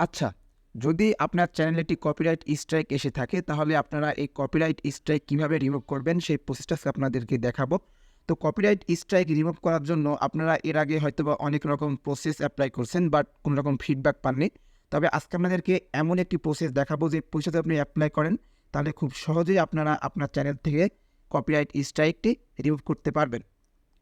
আচ্ছা, যদি আপনার চ্যানেলে একটি কপিরাইট স্ট্রাইক এসে থাকে তাহলে আপনারা এই কপিরাইট স্ট্রাইক কীভাবে রিমুভ করবেন সেই প্রসেসটা আপনাদেরকে দেখাবো। তো কপিরাইট স্ট্রাইক রিমুভ করার জন্য আপনারা এর আগে হয়তোবা অনেক রকম প্রসেস অ্যাপ্লাই করছেন বাট কোনো রকম ফিডব্যাক পাননি। তবে আজকে আপনাদেরকে এমন একটি প্রসেস দেখাবো যে প্রসেস আপনি অ্যাপ্লাই করেন তাহলে খুব সহজেই আপনারা আপনার চ্যানেল থেকে কপিরাইট স্ট্রাইকটি রিমুভ করতে পারবেন।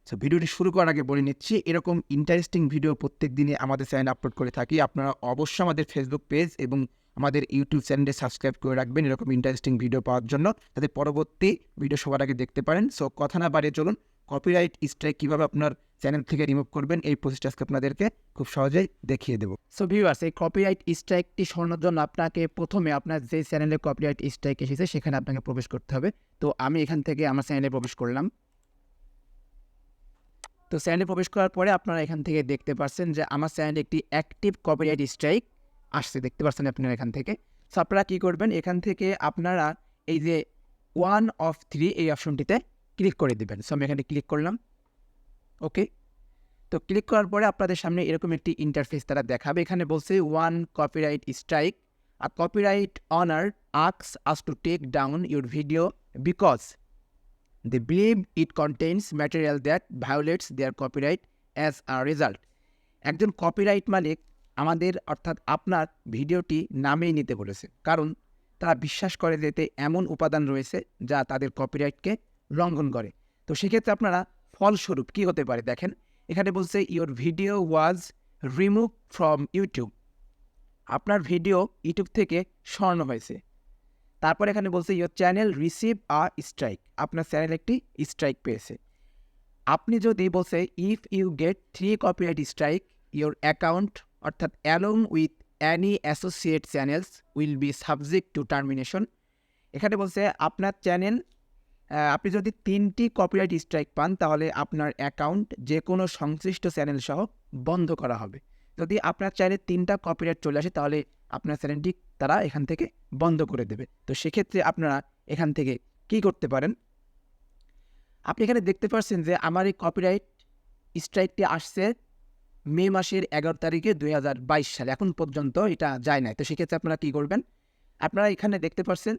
সো ভিডিওটি শুরু করার আগে বলে নিচ্ছি, এরকম ইন্টারেস্টিং ভিডিও প্রত্যেক দিনে আমাদের চ্যানেলে আপলোড করে থাকি। আপনারা অবশ্যই আমাদের ফেসবুক পেজ এবং আমাদের ইউটিউব চ্যানেলে সাবস্ক্রাইব করে রাখবেন এরকম ইন্টারেস্টিং ভিডিও পাওয়ার জন্য, যাতে পরবর্তী ভিডিও সবার আগে দেখতে পারেন। সো কথা না বাড়িয়ে চলুন কপিরাইট স্ট্রাইক কীভাবে আপনার চ্যানেল থেকে রিমুভ করবেন এই প্রসেসটা আজকে আপনাদেরকে খুব সহজেই দেখিয়ে দেবো। সো ভিউয়ার্স, এই কপিরাইট স্ট্রাইকটি সরানোর জন্য আপনাকে প্রথমে আপনার যে চ্যানেলে কপিরাইট স্ট্রাইক এসেছে সেখানে আপনাকে প্রবেশ করতে হবে। তো আমি এখান থেকে আমার চ্যানেলে প্রবেশ করলাম। তো চ্যানেলে প্রবেশ করার পরে আপনারা এখান থেকে দেখতে পাচ্ছেন যে আমার চ্যানেলে একটি অ্যাক্টিভ কপিরাইট স্ট্রাইক আসছে, দেখতে পাচ্ছেন আপনারা এখান থেকে। সো আপনারা কী করবেন, এখান থেকে আপনারা এই যে 1 of 3 এই অপশনটিতে ক্লিক করে দেবেন। সো আমি এখানে ক্লিক করলাম। ওকে, তো ক্লিক করার পরে আপনাদের সামনে এরকম একটি ইন্টারফেস তারা দেখাবে। এখানে বলছে 1 কপিরাইট স্ট্রাইক, আর copyright owner asks us to take down your video because they believe it contains material that violates their copyright as a result. একজন কপিরাইট মালিক আমাদের অর্থাৎ আপনার ভিডিওটি নামিয়ে নিতে বলেছে, কারণ তারা বিশ্বাস করে যে এতে এমন উপাদান রয়েছে যা তাদের কপিরাইটকে লঙ্ঘন করে। তো সেক্ষেত্রে আপনারা ফলস্বরূপ কী হতে পারে দেখেন, এখানে বলছে your video was remove from YouTube, আপনার ভিডিও ইউটিউব থেকে সরানো হয়েছে। তারপর এখানে বলছে your channel receive a strike, আপনার চ্যানেল একটি স্ট্রাইক পেয়েছে। আপনি যদি বলছে if you get 3 copyright strike your account অর্থাৎ along with any associate channels will be subject to termination. এখানে বলছে আপনার চ্যানেল আপনি যদি 3টি কপিরাইট স্ট্রাইক পান তাহলে আপনার অ্যাকাউন্ট যে কোনো সংশ্লিষ্ট চ্যানেল সহ বন্ধ করা হবে। যদি আপনার চ্যানেলে 3টা কপিরাইট চলে আসে তাহলে আপনার চ্যানেলটি তারা এখান থেকে বন্ধ করে দেবে। তো সেক্ষেত্রে আপনারা এখান থেকে কি করতে পারেন, আপনি এখানে দেখতে পাচ্ছেন যে আমার এই কপিরাইট স্ট্রাইকটি আসছে মে মাসের 11 তারিখে 2022 সালে, এখন পর্যন্ত এটা যায় না। তো সেক্ষেত্রে আপনারা কী করবেন, আপনারা এখানে দেখতে পাচ্ছেন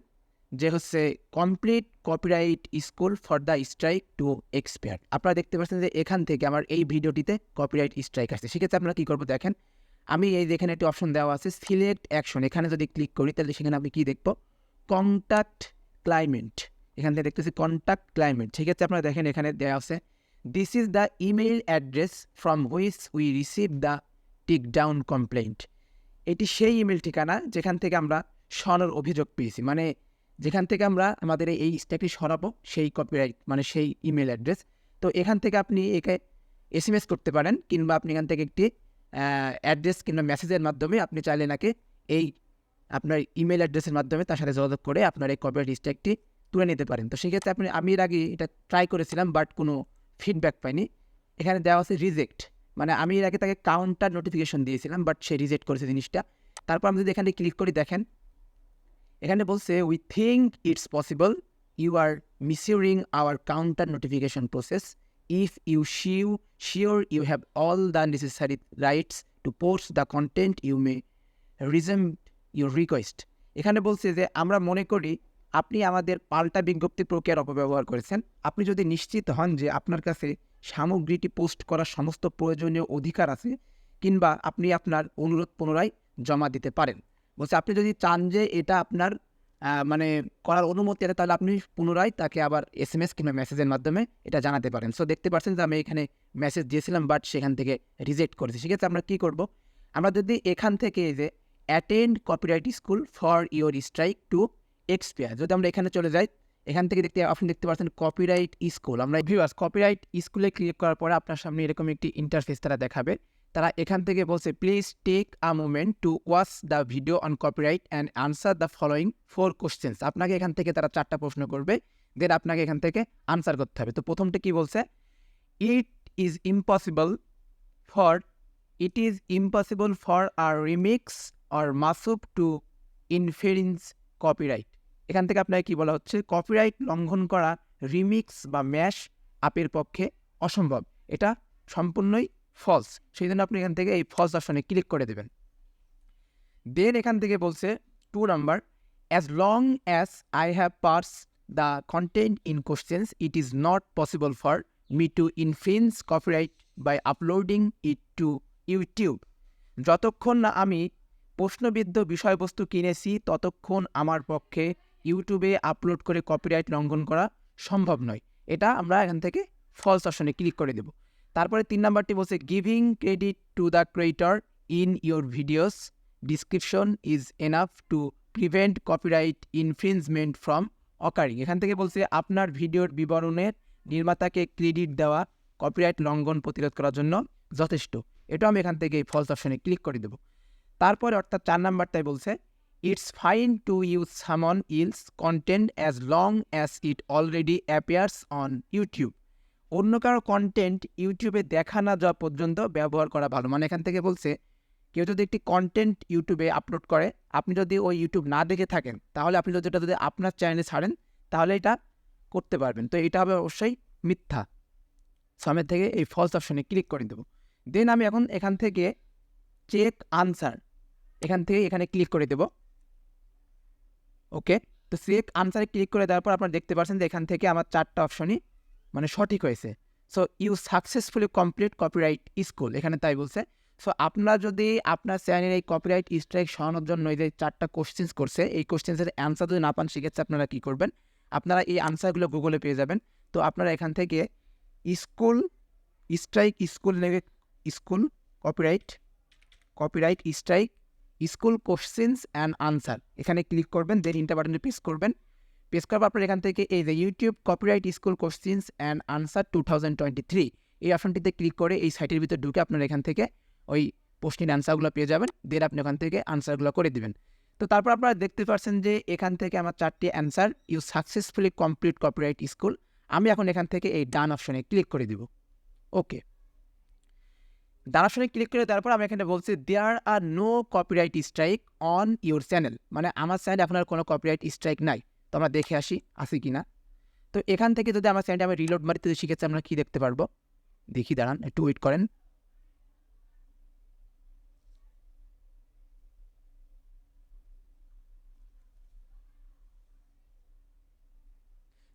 যে হচ্ছে complete copyright school for the strike to expire. আপনারা দেখতে পাচ্ছেন যে এখান থেকে আমার এই ভিডিওটিতে কপিরাইট স্ট্রাইক আসছে। সেক্ষেত্রে আপনারা কী করবো দেখেন, আমি এই যেখানে একটি অপশন দেওয়া আছে সিলেক্ট অ্যাকশন, এখানে যদি ক্লিক করি তাহলে সেখানে আমি কী দেখব, কন্ট্যাক্ট ক্লাইমেন্ট, এখান থেকে দেখতেছি কন্ট্যাক্ট ক্লাইমেন্ট। সেক্ষেত্রে আপনারা দেখেন এখানে দেওয়া আছে this is the email address from which we receive the take down complaint. এটি সেই ইমেল ঠিকানা যেখান থেকে আমরা সরানোর অভিযোগ পেয়েছি, মানে যেখান থেকে আমরা আমাদের এই স্ট্রাইকটি সরাবো সেই কপিরাইট মানে সেই ইমেল অ্যাড্রেস। তো এখান থেকে আপনি একে SMS করতে পারেন, কিংবা আপনি এখান থেকে একটি অ্যাড্রেস কিংবা মেসেজের মাধ্যমে আপনি চাইলে নাকি এই আপনার ইমেল অ্যাড্রেসের মাধ্যমে তার সাথে যোগাযোগ করে আপনার এই কপিরাইট স্ট্রাইকটি তুলে নিতে পারেন। তো সেক্ষেত্রে আমি এর আগে এটা ট্রাই করেছিলাম বাট কোনো ফিডব্যাক পাইনি। এখানে দেওয়া আছে রিজেক্ট, মানে আমি এর আগে তাকে কাউন্টার নোটিফিকেশন দিয়েছিলাম বাট সে রিজেক্ট করেছে জিনিসটা। তারপর আমি যদি এখানে ক্লিক করি দেখেন এখানে বলছে we think it's possible you are misusing our counter notification process if you sure you have all the necessary rights to post the content you may resume your request. এখানে বলছে যে আমরা মনে করি আপনি আমাদের পাল্টা বিজ্ঞপ্তি প্রক্রিয়ার অপব্যবহার করেছেন। আপনি যদি নিশ্চিত হন যে আপনার কাছে সামগ্রীটি পোস্ট করার সমস্ত প্রয়োজনীয় অধিকার আছে, কিংবা আপনি আপনার অনুরোধ পুনরায় জমা দিতে পারেন। বলছে আপনি যদি চান যে এটা আপনার মানে করার অনুমতি আছে তাহলে আপনি পুনরায় তাকে আবার SMS কিংবা মেসেজের মাধ্যমে এটা জানাতে পারেন। সো দেখতে পাচ্ছেন যে আমি এখানে মেসেজ দিয়েছিলাম বাট সেখান থেকে রিজেক্ট করেছি। সেক্ষেত্রে আমরা কী করব, আমরা যদি এখান থেকে যে attend copyright school for your strike to expire, যদি আমরা এখানে চলে যাই এখান থেকে আপনি দেখতে পাচ্ছেন কপিরাইট স্কুল। আমরা ভিউয়ার্স কপিরাইট স্কুলে ক্লিক করার পরে আপনার সামনে এরকম একটি ইন্টারফেস তারা দেখাবে। তারা এখান থেকে বলছে please take a moment to watch the video on copyright and answer the following 4 questions. আপনাকে এখান থেকে তারা 4টা প্রশ্ন করবে, দেন আপনাকে এখান থেকে আনসার করতে হবে। তো প্রথমটা কি বলছে, it is impossible for a remix or mashup to infringe copyright. এখান থেকে আপনাকে কি বলা হচ্ছে, কপিরাইট লঙ্ঘন করা রিমিক্স বা ম্যাশ আপের পক্ষে অসম্ভব, এটা সম্পূর্ণই ফলস। সেই জন্য আপনি এখান থেকে এই ফলস অপশনে ক্লিক করে দেবেন। দেন এখান থেকে বলছে 2 number, as long as I have parse the content in questions it is not possible for me to influence copyright by uploading it to YouTube. যতক্ষণ না আমি প্রশ্নবিদ্ধ বিষয়বস্তু কিনেছি ততক্ষণ আমার পক্ষে ইউটিউবে আপলোড করে কপিরাইট লঙ্ঘন করা সম্ভব নয়। এটা আমরা এখান থেকে ফলস অপশনে ক্লিক করে দেব। তারপরে 3 নাম্বারটি বলছে giving credit to the creator in your videos description is enough to prevent copyright infringement from occurring. এখান থেকে বলছে আপনার ভিডিওর বিবরণের নির্মাতাকে ক্রেডিট দেওয়া কপিরাইট লঙ্ঘন প্রতিরোধ করার জন্য যথেষ্ট। এটা আমি এখান থেকে ফলস অপশনে ক্লিক করে দেব। তারপরে অর্থাৎ 4 নাম্বারটাই বলছে ইটস ফাইন টু ইউজ সামন else content as long as it already appears on YouTube. অন্য কারো কন্টেন্ট ইউটিউবে দেখা না যাওয়া পর্যন্ত ব্যবহার করা ভালো। মানে এখান থেকে বলছে কেউ যদি একটি কন্টেন্ট ইউটিউবে আপলোড করে, আপনি যদি ওই ইউটিউব না দেখে থাকেন তাহলে আপনি যদি এটা যদি আপনার চ্যানেলে ছাড়েন তাহলে এটা করতে পারবেন। তো এটা হবে অবশ্যই মিথ্যা। সামনের থেকে এই ফলস অপশনে ক্লিক করে দেবো। দেন আমি এখন এখান থেকে চেক আনসার এখানে ক্লিক করে দেব। ওকে, তো চেক আনসারে ক্লিক করে দেওয়ার পর আপনারা দেখতে পাচ্ছেন যে এখান থেকে আমার 4টা অপশনই মানে সঠিক হয়েছে। So you successfully complete copyright school, এখানে তাই বলছে। সো আপনারা যদি আপনার চ্যানেলে এই কপিরাইট স্ট্রাইক সরানোর জন্য এই যে 4টা কোশ্চেন্স করছে, এই কোশ্চেন্সের অ্যান্সার যদি না পান সেক্ষেত্রে আপনারা কী করবেন, আপনারা এই আনসারগুলো গুগলে পেয়ে যাবেন। তো আপনারা এখান থেকে স্কুল স্ট্রাইক স্কুল নেবে, school copyright strike school questions and answer, এখানে ক্লিক করবেন। দেন ইন্টার বাটনে প্রেস করবেন। প্রেস করার পর আপনার এখান থেকে এই যে YouTube copyright school questions and answer 2023 এই অপশনটিতে ক্লিক করে এই সাইটের ভিতরে ঢুকে আপনার এখান থেকে ওই প্রশ্নের অ্যান্সারগুলো পেয়ে যাবেন। দেন আপনি ওখান থেকে আনসারগুলো করে দেবেন। তো তারপর আপনারা দেখতে পাচ্ছেন যে এখান থেকে আমার 4টি answer you successfully complete copyright school. আমি এখন এখান থেকে এই ডান অপশনে ক্লিক করে দিব। ওকে, ডান অপশনে ক্লিক করে তারপর আমি এখানে বলছি there are no copyright strike on your channel, মানে আমার চ্যানেলে আপনার কোনো কপিরাইট স্ট্রাইক নাই। তো আমরা দেখে আসি আছে কি না। তো এখান থেকে যদি আমার চ্যানেলটা আমি রিলোড মারিতে শিখেছি আমরা কী দেখতে পারবো, দেখি, দাঁড়ান একটু ওয়েট করেন।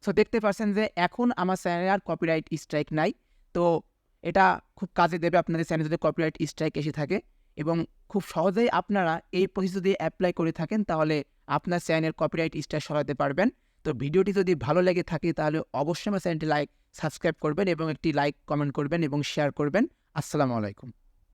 সো দেখতে পাচ্ছেন যে এখন আমার চ্যানেলে আর কপিরাইট স্ট্রাইক নাই। তো এটা খুব কাজে দেবে আপনাদের চ্যানেলে যদি কপিরাইট স্ট্রাইক এসে থাকে, এবং খুব সহজেই আপনারা এই প্রসেস যদি অ্যাপ্লাই করে থাকেন তাহলে আপনার চ্যানেলের কপিরাইট স্ট্রাইক সরাতে পারবেন। তো ভিডিওটি যদি ভালো লেগে থাকে তাহলে অবশ্যই আমার চ্যানেলটি সাবস্ক্রাইব করবেন এবং একটি লাইক কমেন্ট করবেন এবং শেয়ার করবেন। আসসালামু আলাইকুম।